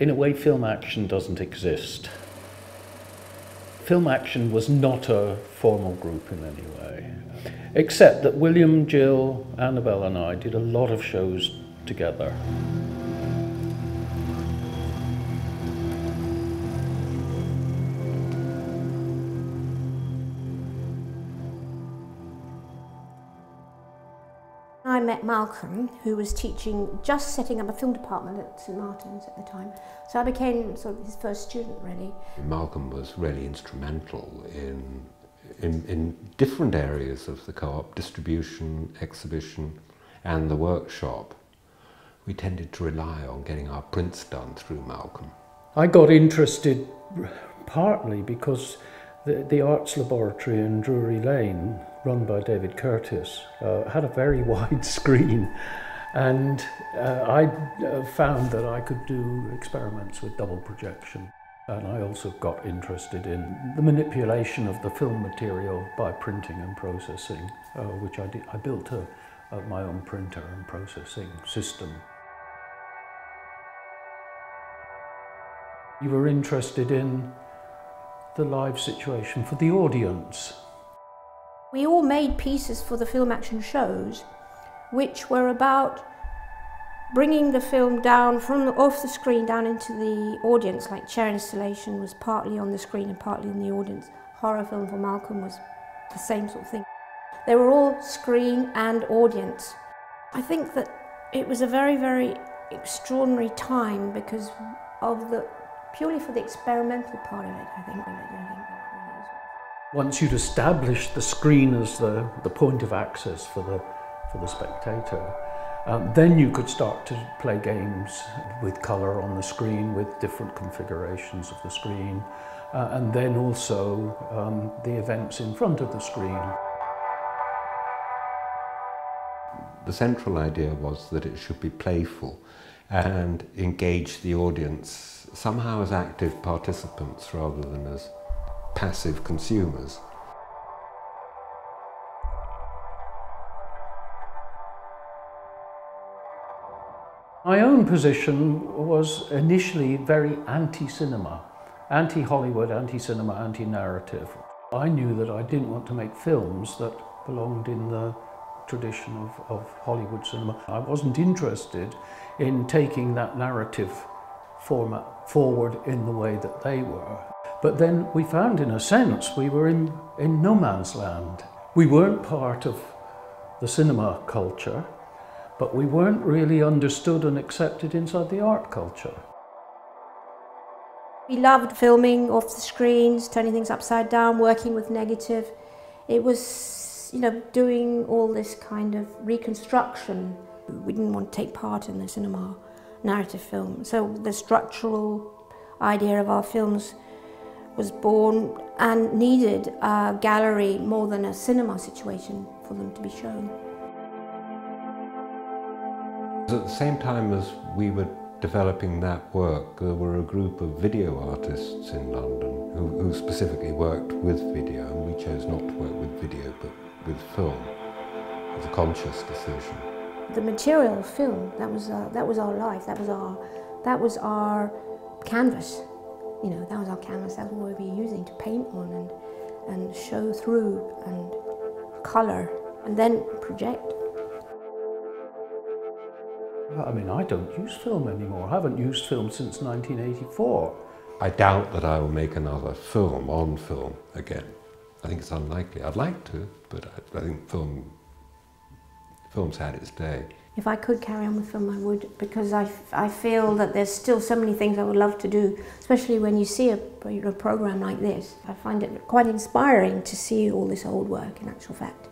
In a way, Filmaktion doesn't exist. Filmaktion was not a formal group in any way, except that William, Gill, Annabelle and I did a lot of shows together. I met Malcolm, who was teaching, just setting up a film department at St Martin's at the time. So I became sort of his first student, really. Malcolm was really instrumental in different areas of the co-op, distribution, exhibition and the workshop. We tended to rely on getting our prints done through Malcolm. I got interested partly because the arts laboratory in Drury Lane, run by David Curtis, had a very wide screen, and I found that I could do experiments with double projection. And I also got interested in the manipulation of the film material by printing and processing, which I did. I built my own printer and processing system. You were interested in the live situation for the audience. We all made pieces for the Filmaktion shows, which were about bringing the film down off the screen down into the audience, like Chair Installation was partly on the screen and partly in the audience. Horror Film for Malcolm was the same sort of thing. They were all screen and audience. I think that it was a very, very extraordinary time because of purely for the experimental part of it, I think. Once you'd established the screen as the point of access for the spectator, then you could start to play games with colour on the screen, with different configurations of the screen, and then also the events in front of the screen. The central idea was that it should be playful and engage the audience somehow as active participants rather than as passive consumers. My own position was initially very anti-cinema, anti-Hollywood, anti-cinema, anti-narrative. I knew that I didn't want to make films that belonged in the tradition of Hollywood cinema. I wasn't interested in taking that narrative format forward in the way that they were. But then we found, in a sense, we were in no man's land. We weren't part of the cinema culture, but we weren't really understood and accepted inside the art culture. We loved filming off the screens, turning things upside down, working with negative. It was, you know, doing all this kind of reconstruction. We didn't want to take part in the cinema narrative film. So the structural idea of our films was born and needed a gallery more than a cinema situation for them to be shown. At the same time as we were developing that work, there were a group of video artists in London who specifically worked with video, and we chose not to work with video but with film. It was a conscious decision. The material of film, that was our life, that was our canvas. You know, that was our canvas, that's what we were using to paint on and show through and colour and then project. I mean, I don't use film anymore. I haven't used film since 1984. I doubt that I will make another film on film again. I think it's unlikely. I'd like to, but I think film's had its day. If I could carry on with film, I would, because I feel that there's still so many things I would love to do, especially when you see a program like this. I find it quite inspiring to see all this old work in actual fact.